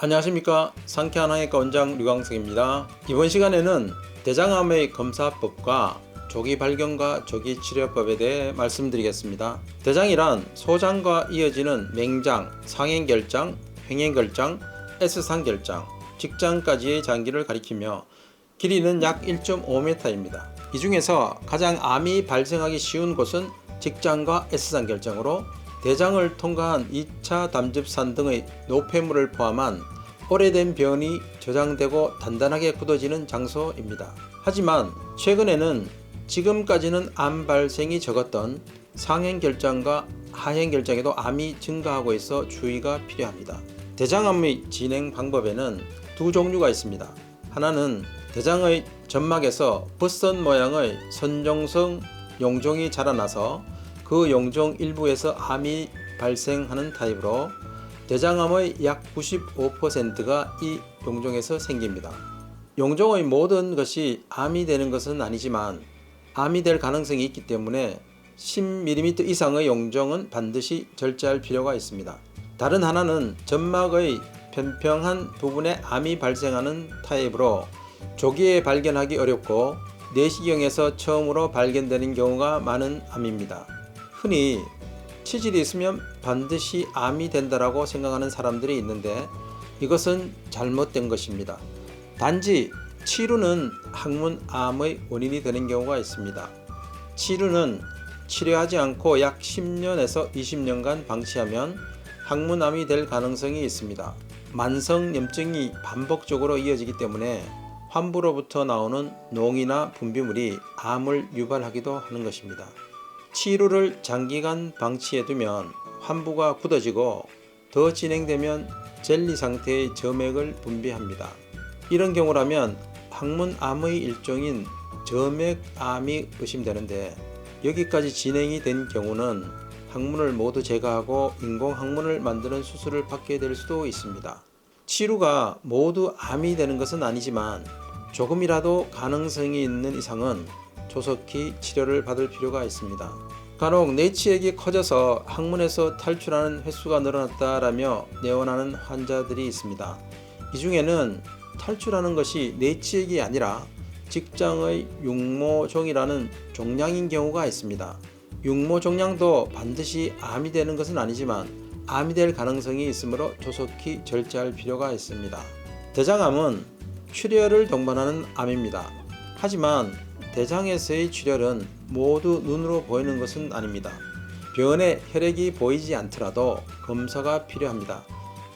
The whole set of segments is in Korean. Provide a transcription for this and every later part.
안녕하십니까. 상쾌한 항해과 원장 류광석입니다. 이번 시간에는 대장암의 검사법과 조기 발견과 조기 치료법에 대해 말씀드리겠습니다. 대장이란 소장과 이어지는 맹장, 상행결장, 횡행결장, S상결장, 직장까지의 장기를 가리키며 길이는 약 1.5m입니다. 이 중에서 가장 암이 발생하기 쉬운 곳은 직장과 S상결장으로 대장을 통과한 2차 담즙산 등의 노폐물을 포함한 오래된 변이 저장되고 단단하게 굳어지는 장소입니다. 하지만 최근에는 지금까지는 암 발생이 적었던 상행결장과 하행결장에도 암이 증가하고 있어 주의가 필요합니다. 대장암의 진행 방법에는 두 종류가 있습니다. 하나는 대장의 점막에서 버섯 모양의 선종성 용종이 자라나서 그 용종 일부에서 암이 발생하는 타입으로 대장암의 약 95%가 이 용종에서 생깁니다. 용종의 모든 것이 암이 되는 것은 아니지만 암이 될 가능성이 있기 때문에 10mm 이상의 용종은 반드시 절제할 필요가 있습니다. 다른 하나는 점막의 평평한 부분에 암이 발생하는 타입으로 조기에 발견하기 어렵고 내시경에서 처음으로 발견되는 경우가 많은 암입니다. 흔히 치질이 있으면 반드시 암이 된다라고 생각하는 사람들이 있는데 이것은 잘못된 것입니다. 단지 치루는 항문암의 원인이 되는 경우가 있습니다. 치루는 치료하지 않고 약 10년에서 20년간 방치하면 항문암이 될 가능성이 있습니다. 만성염증이 반복적으로 이어지기 때문에 환부로부터 나오는 농이나 분비물이 암을 유발하기도 하는 것입니다. 치루를 장기간 방치해두면 환부가 굳어지고 더 진행되면 젤리 상태의 점액을 분비합니다. 이런 경우라면 항문암의 일종인 점액암이 의심되는데 여기까지 진행이 된 경우는 항문을 모두 제거하고 인공항문을 만드는 수술을 받게 될 수도 있습니다. 치루가 모두 암이 되는 것은 아니지만 조금이라도 가능성이 있는 이상은 조속히 치료를 받을 필요가 있습니다. 간혹 내치액이 커져서 항문에서 탈출하는 횟수가 늘어났다라며 내원하는 환자들이 있습니다. 이 중에는 탈출하는 것이 내치액이 아니라 직장의 육모종이라는 종양인 경우가 있습니다. 육모종양도 반드시 암이 되는 것은 아니지만 암이 될 가능성이 있으므로 조속히 절제할 필요가 있습니다. 대장암은 출혈을 동반하는 암입니다. 하지만 대장에서의 출혈은 모두 눈으로 보이는 것은 아닙니다. 변에 혈액이 보이지 않더라도 검사가 필요합니다.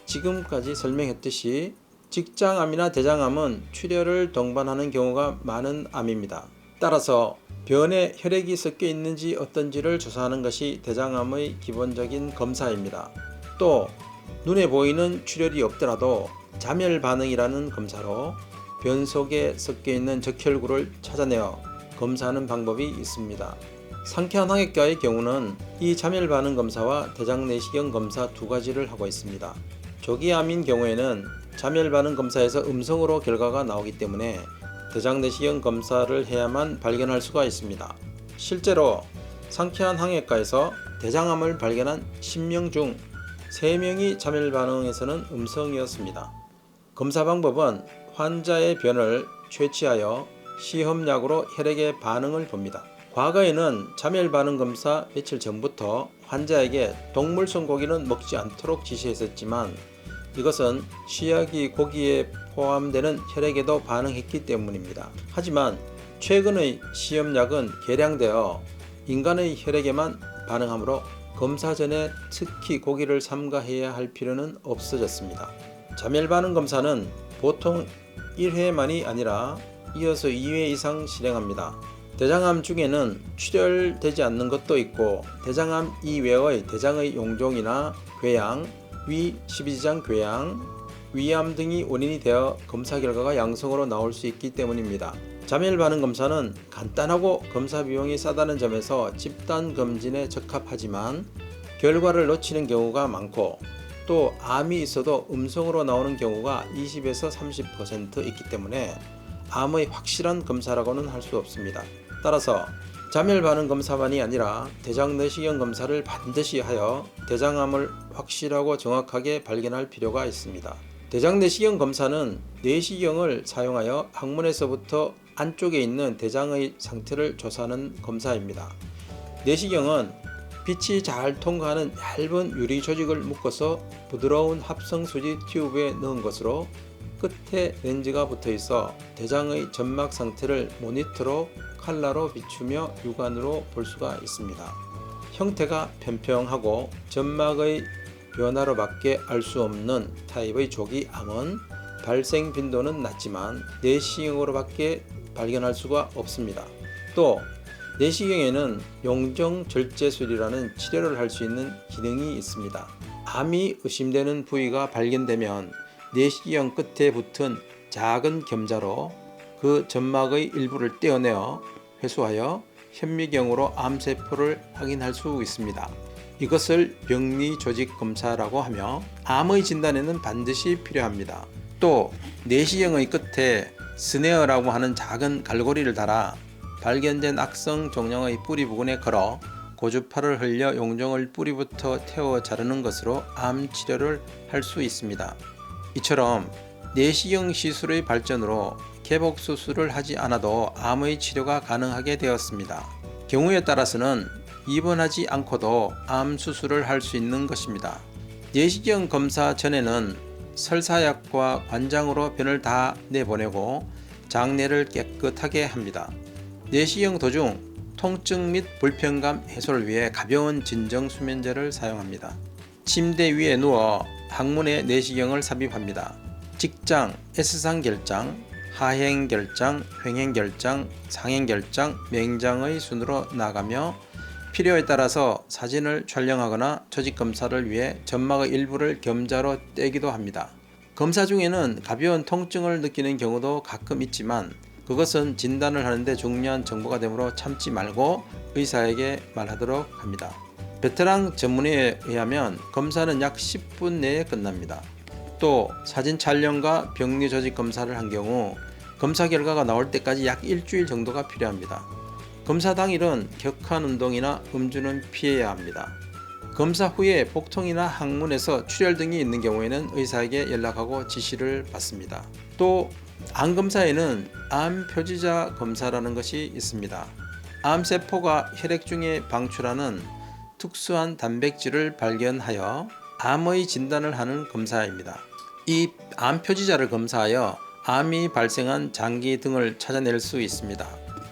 지금까지 설명했듯이 직장암이나 대장암은 출혈을 동반하는 경우가 많은 암입니다. 따라서 변에 혈액이 섞여 있는지 어떤지를 조사하는 것이 대장암의 기본적인 검사입니다. 또 눈에 보이는 출혈이 없더라도 자멸 반응이라는 검사로 변 속에 섞여 있는 적혈구를 찾아내어 검사하는 방법이 있습니다. 상쾌한 항해과의 경우는 이 자멸 반응 검사와 대장 내시경 검사 두 가지를 하고 있습니다. 조기암인 경우에는 자멸 반응 검사에서 음성으로 결과가 나오기 때문에 대장 내시경 검사를 해야만 발견할 수가 있습니다. 실제로 상쾌한 항해과에서 대장암을 발견한 10명 중 3명이 자멸 반응에서는 음성이었습니다. 검사 방법은 환자의 변을 채취하여 시험약으로 혈액의 반응을 봅니다. 과거에는 자멸 반응 검사 며칠 전부터 환자에게 동물성 고기는 먹지 않도록 지시했었지만 이것은 시약이 고기에 포함되는 혈액에도 반응했기 때문입니다. 하지만 최근의 시험약은 개량되어 인간의 혈액에만 반응하므로 검사 전에 특히 고기를 삼가해야 할 필요는 없어졌습니다. 자멸 반응 검사는 보통 1회만이 아니라 이어서 2회 이상 실행합니다. 대장암 중에는 출혈되지 않는 것도 있고 대장암 이외의 대장의 용종이나 궤양, 위 12지장 궤양, 위암 등이 원인이 되어 검사 결과가 양성으로 나올 수 있기 때문입니다. 자멸 반응 검사는 간단하고 검사 비용이 싸다는 점에서 집단 검진에 적합하지만 결과를 놓치는 경우가 많고 또 암이 있어도 음성으로 나오는 경우가 20에서 30% 있기 때문에 암의 확실한 검사라고는 할 수 없습니다. 따라서 자멸 반응 검사만이 아니라 대장 내시경 검사를 반드시 하여 대장암을 확실하고 정확하게 발견할 필요가 있습니다. 대장 내시경 검사는 내시경을 사용하여 항문에서부터 안쪽에 있는 대장의 상태를 조사하는 검사입니다. 내시경은 빛이 잘 통과하는 얇은 유리 조직을 묶어서 부드러운 합성 수지 튜브에 넣은 것으로 끝에 렌즈가 붙어 있어 대장의 점막 상태를 모니터로 칼라로 비추며 육안으로 볼 수가 있습니다. 형태가 평평하고 점막의 변화로밖에 알 수 없는 타입의 조기암은 발생 빈도는 낮지만 내시경으로밖에 발견할 수가 없습니다. 또 내시경에는 용종절제술이라는 치료를 할 수 있는 기능이 있습니다. 암이 의심되는 부위가 발견되면 내시경 끝에 붙은 작은 겸자로 그 점막의 일부를 떼어내어 회수하여 현미경으로 암세포를 확인할 수 있습니다. 이것을 병리조직 검사라고 하며 암의 진단에는 반드시 필요합니다. 또 내시경의 끝에 스네어라고 하는 작은 갈고리를 달아 발견된 악성 종양의 뿌리 부근에 걸어 고주파를 흘려 용종을 뿌리부터 태워 자르는 것으로 암 치료를 할 수 있습니다. 이처럼 내시경 시술의 발전으로 개복 수술을 하지 않아도 암의 치료가 가능하게 되었습니다. 경우에 따라서는 입원하지 않고도 암 수술을 할 수 있는 것입니다. 내시경 검사 전에는 설사약과 관장으로 변을 다 내보내고 장내를 깨끗하게 합니다. 내시경 도중 통증 및 불편감 해소를 위해 가벼운 진정수면제를 사용합니다. 침대 위에 누워 항문에 내시경을 삽입합니다. 직장, S상결장, 하행결장, 횡행결장, 상행결장, 맹장의 순으로 나가며 필요에 따라서 사진을 촬영하거나 조직검사를 위해 점막의 일부를 겸자로 떼기도 합니다. 검사 중에는 가벼운 통증을 느끼는 경우도 가끔 있지만 그것은 진단을 하는데 중요한 정보가 되므로 참지 말고 의사에게 말하도록 합니다. 베테랑 전문의에 의하면 검사는 약 10분 내에 끝납니다. 또 사진 촬영과 병리 조직 검사를 한 경우 검사 결과가 나올 때까지 약 일주일 정도가 필요합니다. 검사 당일은 격한 운동이나 음주는 피해야 합니다. 검사 후에 복통이나 항문에서 출혈 등이 있는 경우에는 의사에게 연락하고 지시를 받습니다. 또 암검사에는 암표지자 검사라는 것이 있습니다. 암세포가 혈액 중에 방출하는 특수한 단백질을 발견하여 암의 진단을 하는 검사입니다. 이 암표지자를 검사하여 암이 발생한 장기 등을 찾아낼 수 있습니다.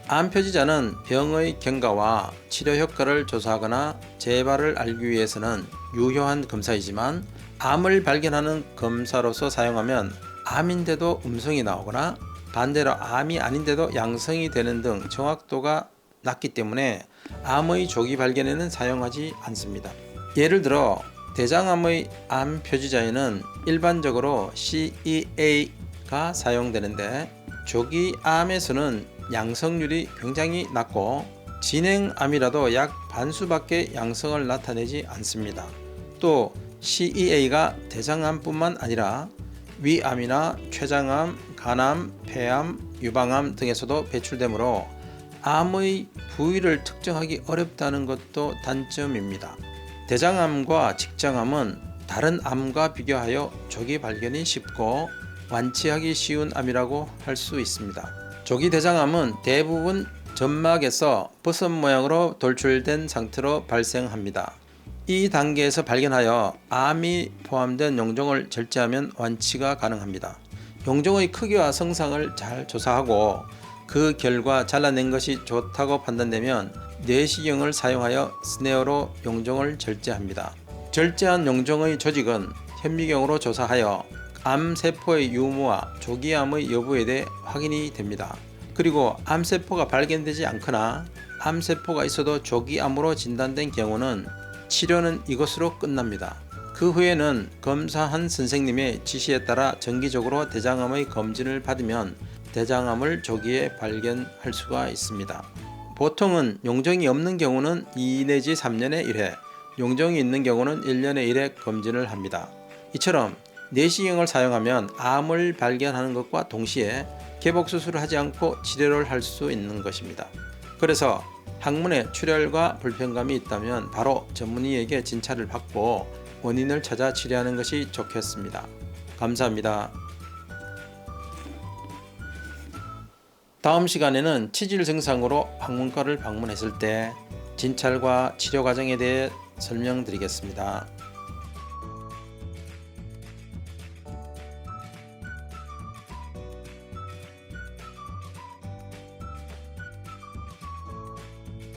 암표지자는 병의 경과와 치료 효과를 조사하거나 재발을 알기 위해서는 유효한 검사이지만 암을 발견하는 검사로서 사용하면 암인데도 음성이 나오거나 반대로 암이 아닌데도 양성이 되는 등 정확도가 낮기 때문에 암의 조기 발견에는 사용하지 않습니다. 예를 들어 대장암의 암 표지자에는 일반적으로 CEA가 사용되는데 조기암에서는 양성률이 굉장히 낮고 진행암이라도 약 반수밖에 양성을 나타내지 않습니다. 또 CEA가 대장암뿐만 아니라 위암이나 췌장암, 간암, 폐암, 유방암 등에서도 배출되므로 암의 부위를 특정하기 어렵다는 것도 단점입니다. 대장암과 직장암은 다른 암과 비교하여 조기 발견이 쉽고 완치하기 쉬운 암이라고 할 수 있습니다. 조기 대장암은 대부분 점막에서 버섯 모양으로 돌출된 상태로 발생합니다. 이 단계에서 발견하여 암이 포함된 용종을 절제하면 완치가 가능합니다. 용종의 크기와 성상을 잘 조사하고 그 결과 잘라낸 것이 좋다고 판단되면 내시경을 사용하여 스네어로 용종을 절제합니다. 절제한 용종의 조직은 현미경으로 조사하여 암세포의 유무와 조기암의 여부에 대해 확인이 됩니다. 그리고 암세포가 발견되지 않거나 암세포가 있어도 조기암으로 진단된 경우는 치료는 이것으로 끝납니다. 그 후에는 검사한 선생님의 지시에 따라 정기적으로 대장암의 검진을 받으면 대장암을 조기에 발견할 수가 있습니다. 보통은 용종이 없는 경우는 2 내지 3년에 1회, 용종이 있는 경우는 1년에 1회 검진을 합니다. 이처럼 내시경을 사용하면 암을 발견하는 것과 동시에 개복수술을 하지 않고 치료를 할 수 있는 것입니다. 그래서 항문에 출혈과 불편감이 있다면 바로 전문의에게 진찰을 받고 원인을 찾아 치료하는 것이 좋겠습니다. 감사합니다. 다음 시간에는 치질 증상으로 항문과를 방문했을 때 진찰과 치료 과정에 대해 설명드리겠습니다.